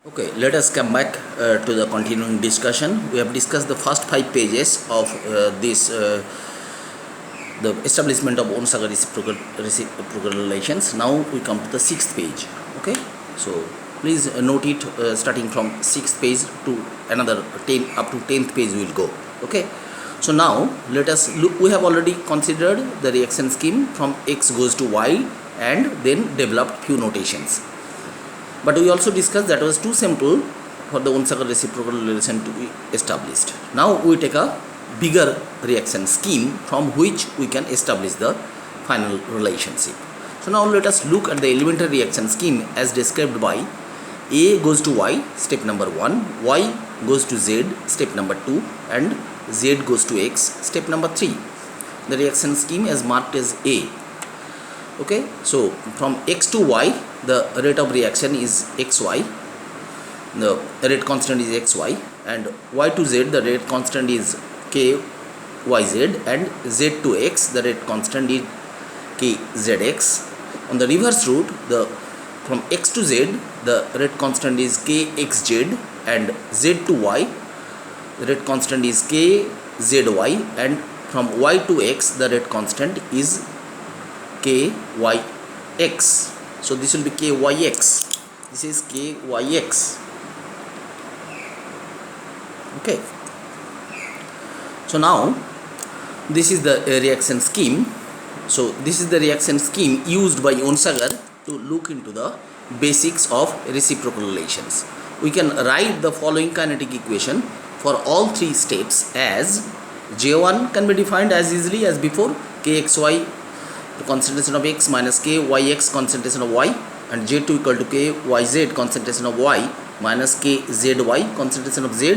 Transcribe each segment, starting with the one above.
Okay, let us come back to the continuing discussion. We have discussed the first 5 pages of this the establishment of Onsaga reciprocal relations. Now we come to the sixth page. Okay, so please note it starting from sixth page to another 10 up to 10th page we will go. Okay, so now let us look. We have already considered the reaction scheme from x goes to y and then developed few notations. But we also discussed that was too simple for the Onsaga reciprocal relation to be established. Now we take a bigger reaction scheme from which we can establish the final relationship. So now let us look at the elementary reaction scheme as described by A goes to Y, step number 1, Y goes to Z, step number 2, and Z goes to X, step number 3. The reaction scheme is marked as A. Okay, so from x to y the rate of reaction is xy, the rate constant is xy, and y to z the rate constant is kyz, and z to x the rate constant is kzx. On the reverse route, the from x to z the rate constant is kxz, and z to y the rate constant is kzy, and from y to x the rate constant is kyx. So this will be kyx. This is kyx. Okay. So now this is the reaction scheme. So this is the reaction scheme used by Onsager to look into the basics of reciprocal relations. We can write the following kinetic equation for all three steps as J1 can be defined as easily as before, kxy concentration of x minus kyx concentration of y, and J2 equal to kyz concentration of y minus kzy concentration of z,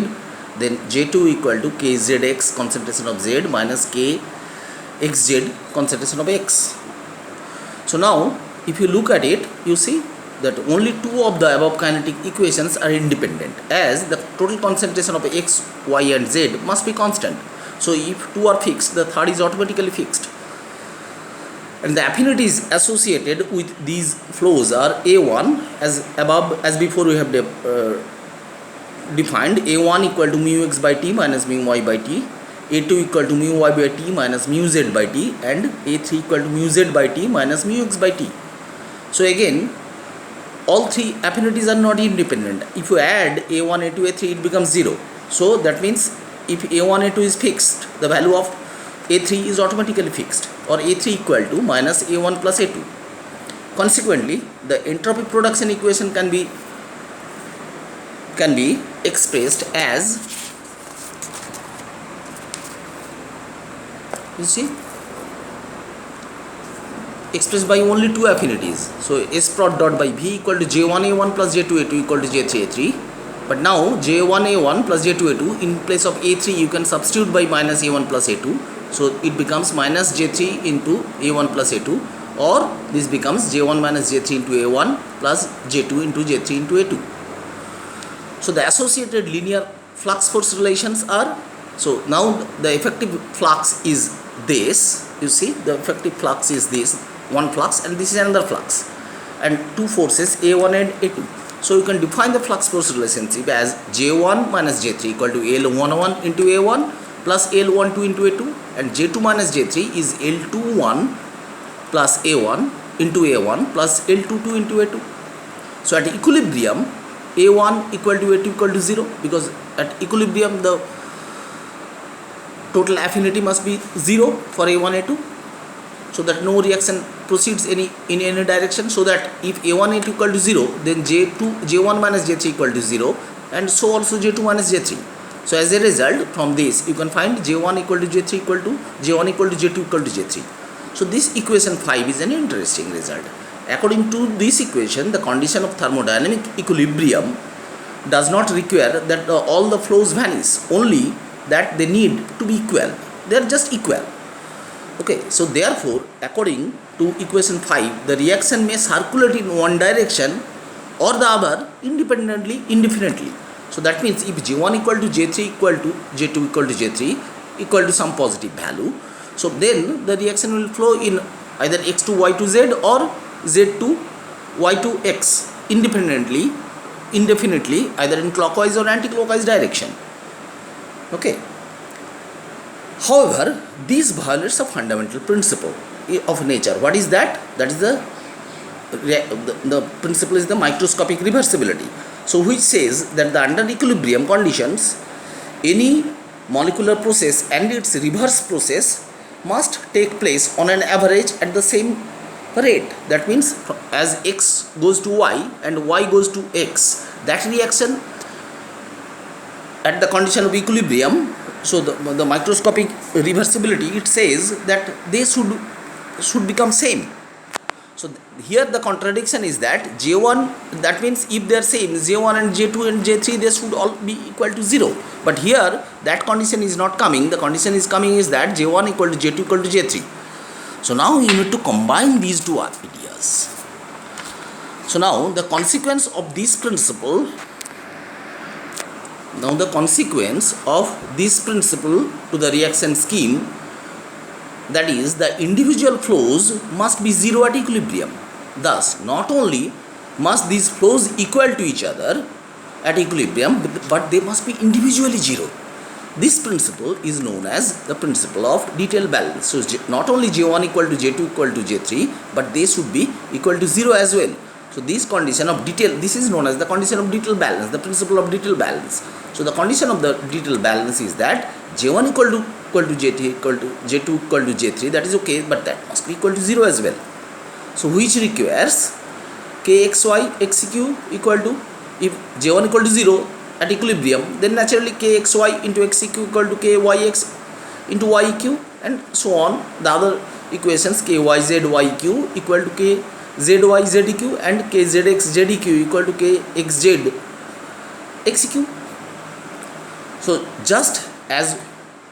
then J2 equal to kzx concentration of z minus kxz concentration of x. So now if you look at it, you see that only two of the above kinetic equations are independent, as the total concentration of x, y and z must be constant. So if two are fixed, the third is automatically fixed. And the affinities associated with these flows are A1 as above, as before we have defined A1 equal to mu x by t minus mu y by t, A2 equal to mu y by t minus mu z by t, and A3 equal to mu z by t minus mu x by t. So again, all three affinities are not independent. If you add A1, A2, A3, it becomes 0. So that means if A1, A2 is fixed, the value of A3 is automatically fixed, or A3 equal to minus A1 plus A2. Consequently, the entropy production equation can be expressed as, you see, expressed by only two affinities. So S prod dot by V equal to J1A1 plus J2A2 equal to J3A3. But now J1A1 plus J2A2 in place of A3 you can substitute by minus A1 plus A2. So it becomes minus J3 into A1 plus A2, or this becomes J1 minus J3 into A1 plus J2 into J3 into A2. So the associated linear flux force relations are, so now the effective flux is this, you see the effective flux is this one flux, and this is another flux, and two forces A1 and A2. So you can define the flux force relationship as J1 minus J3 equal to L11 into A1 plus L12 into A2, and J2 minus J3 is L21 plus A1 into A1 plus L22 into A2. So at equilibrium, A1 equal to A2 equal to 0, because at equilibrium the total affinity must be 0 for A1, A2, so that no reaction proceeds in any direction. So that if A1, A2 equal to 0, then J1 minus J3 equal to 0, and so also J2 minus J3. So as a result, from this you can find J1 equal to J3 equal to J1 equal to J2 equal to J3. So this equation 5 is an interesting result. According to this equation, the condition of thermodynamic equilibrium does not require that all the flows vanish, only that they need to be equal. They are just equal. Okay, so therefore according to equation 5, the reaction may circulate in one direction or the other independently, indefinitely. So that means if J1 equal to J3 equal to J2 equal to J3 equal to some positive value, so then the reaction will flow in either x to y to z or z to y to x independently indefinitely either in clockwise or anti-clockwise direction. Okay. However, this violates a fundamental principle of nature. What is that? That is the principle is the microscopic reversibility. So which says that the under equilibrium conditions, any molecular process and its reverse process must take place on an average at the same rate. That means as x goes to y and y goes to x, that reaction at the condition of equilibrium, so the microscopic reversibility, it says that they should become same. So here the contradiction is that J1, that means if they are same, J1 and J2 and J3, they should all be equal to 0. But here that condition is not coming. The condition is coming is that J1 equal to J2 equal to J3. So now you need to combine these two ideas. So now the consequence of this principle, to the reaction scheme, that is, the individual flows must be zero at equilibrium. Thus, not only must these flows equal to each other at equilibrium, but they must be individually zero. This principle is known as the principle of detailed balance. So not only J1 equal to J2 equal to J3, but they should be equal to 0 as well. So this condition of this is known as the condition of detailed balance, the principle of detailed balance. So the condition of the detailed balance is that J1 equal to J2 equal to J3, that is okay, but that must be equal to 0 as well. So which requires kxy xq equal to, if J1 equal to 0 at equilibrium, then naturally kxy into xq equal to kyx into yq, and so on. The other equations kyz yq equal to kzy zeq and kzx zeq equal to kxz xq. So just as,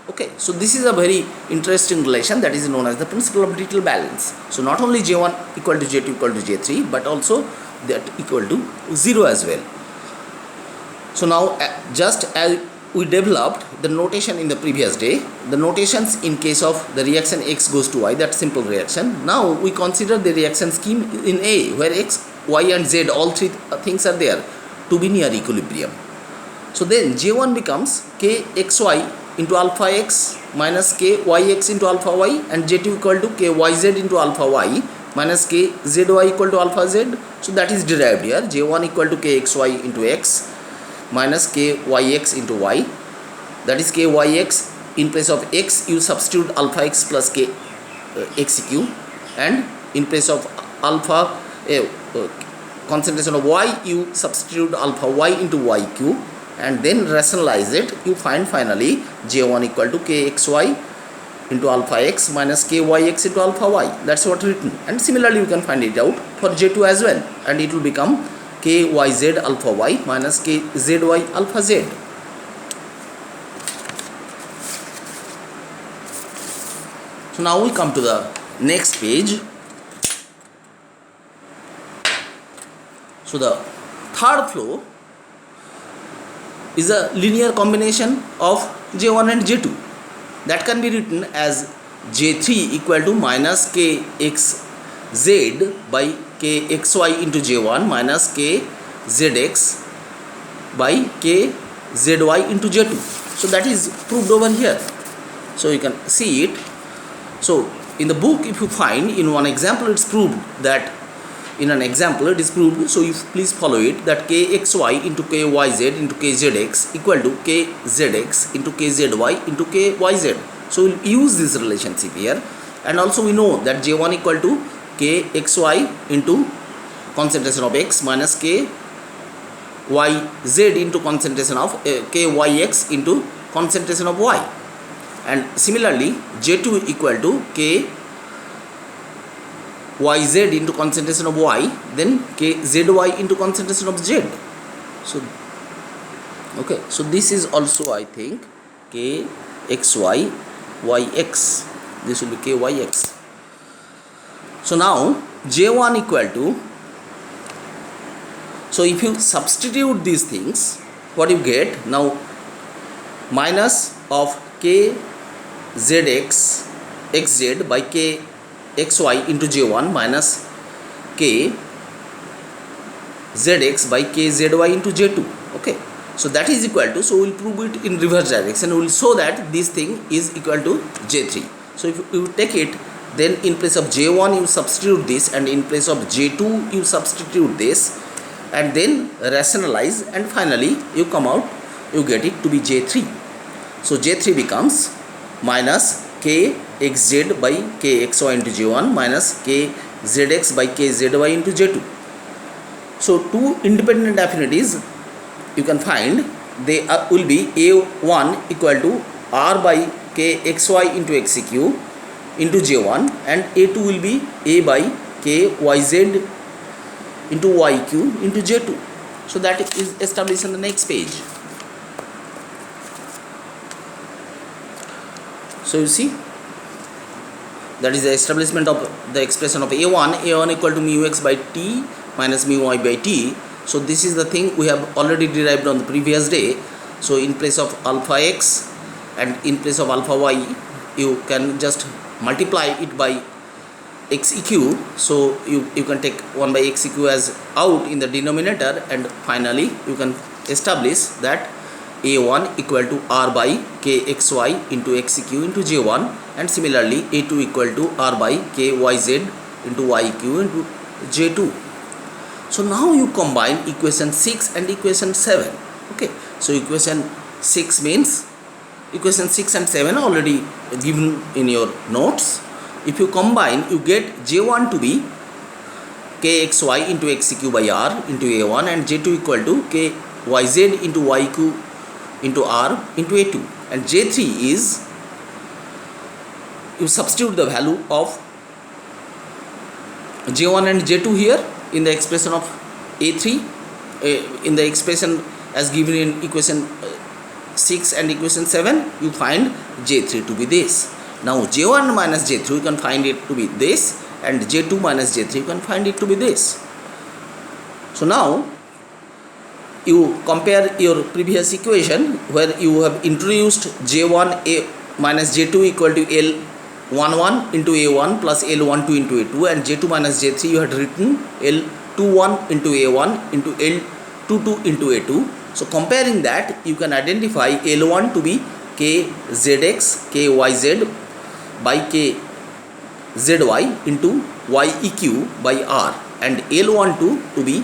okay, so this is a very interesting relation, that is known as the principle of detailed balance. So not only J1 equal to J2 equal to J3, but also that equal to 0 as well. So now just as we developed the notation in the previous day, the notations in case of the reaction X goes to Y, that simple reaction. Now we consider the reaction scheme in A, where X, Y and Z, all three things are there to be near equilibrium. So then J1 becomes kxy into alpha x minus kyx into alpha y, and J2 equal to kyz into alpha y minus kzy equal to alpha z. So that is derived here. J1 equal to kxy into x minus kyx into y, that is kyx. In place of x you substitute alpha x plus xq, and in place of alpha concentration of y you substitute alpha y into yq, and then rationalize it. You find finally J1 equal to kxy into alpha x minus kyx into alpha y. That's what written. And similarly you can find it out for J2 as well, and it will become kyz alpha y minus kzy alpha z. So now we come to the next page. So the third flow is a linear combination of J1 and J2, that can be written as J3 equal to minus kxz by kxy into J1 minus kzx by kzy into J2. So that is proved over here. So you can see it. So in the book, if you find in one example, it's proved that in an example it is proved. So you please follow it, that kxy into kyz into kzx equal to kzx into kzy into kyz. So we'll use this relationship here. And also we know that J1 equal to kxy into concentration of x minus kyz into concentration of kyx into concentration of y. And similarly J2 equal to kyz into concentration of y, then kzy into concentration of z. So okay, so this is also, I think, kxy yx, this will be kyx. So now J1 equal to, so if you substitute these things, what you get now, minus of kzx xz by kxy into J1 minus kyz zx by kzy into j2. Okay, so that is equal to, so we will prove it in reverse direction. We will show that this thing is equal to j3. So if you take it, then in place of j1 you substitute this, and in place of j2 you substitute this, and then rationalize, and finally you come out, you get it to be j3. So j3 becomes minus kxz by kxy into j1 minus kzx by kzy into j2. So two independent affinities you can find, they will be a1 equal to r by kxy into xq into j1, and a2 will be a by kyz into yq into j2. So that is established on the next page. So you see, that is the establishment of the expression of a1 equal to mu x by t minus mu y by t. So this is the thing we have already derived on the previous day. So in place of alpha x and in place of alpha y, you can just multiply it by xeq. So you can take 1 by xeq as out in the denominator, and finally you can establish that a1 equal to r by kxy into xeq into j1, and similarly a2 equal to r by kyz into yq into j2. So now you combine equation 6 and equation 7. Okay, so equation 6 means, equation 6 and 7 already given in your notes. If you combine, you get j1 to be kxy into xeq by r into a1, and j2 equal to kyz into yq into r into a2, and j3 is, you substitute the value of j1 and j2 here in the expression of a3, in the expression as given in equation 6 and equation 7, you find j3 to be this. Now j1 minus j3 you can find it to be this, and j2 minus j3 you can find it to be this. So now you compare your previous equation where you have introduced j1 a minus j2 equal to l11 into a1 plus l12 into a2, and j2 minus j3 you had written l21 into a1 into l22 into a2. So comparing that, you can identify l1 to be kzx kyz by kzy into yeq by r, and l12 to be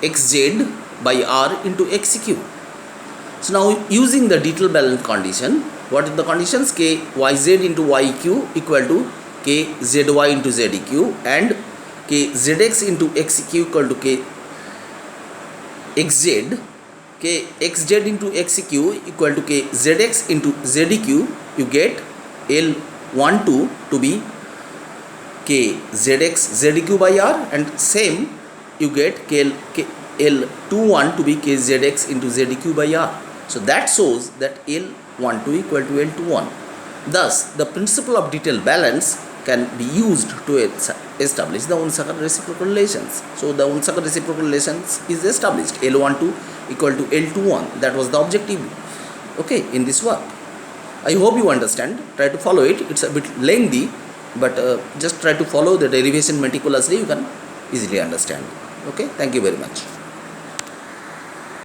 kxz by r into xeq. So now using the detail balance condition, what are the conditions? Kyz into yeq equal to kzy into zeq, and kzx into xeq equal to kxz, kxz into xeq equal to kzx into zeq. You get l12 to be kzx zeq by r, and same you get l21 to be kzx into zeq by r. So that shows that l12 equal to l21. Thus the principle of detail balance can be used to establish the Onsager reciprocal relations. So the Onsager reciprocal relations is established, l12 equal to l21. That was the objective, okay, in this work. I hope you understand. Try to follow it. It's a bit lengthy, but just try to follow the derivation meticulously. You can easily understand. Okay, thank you very much.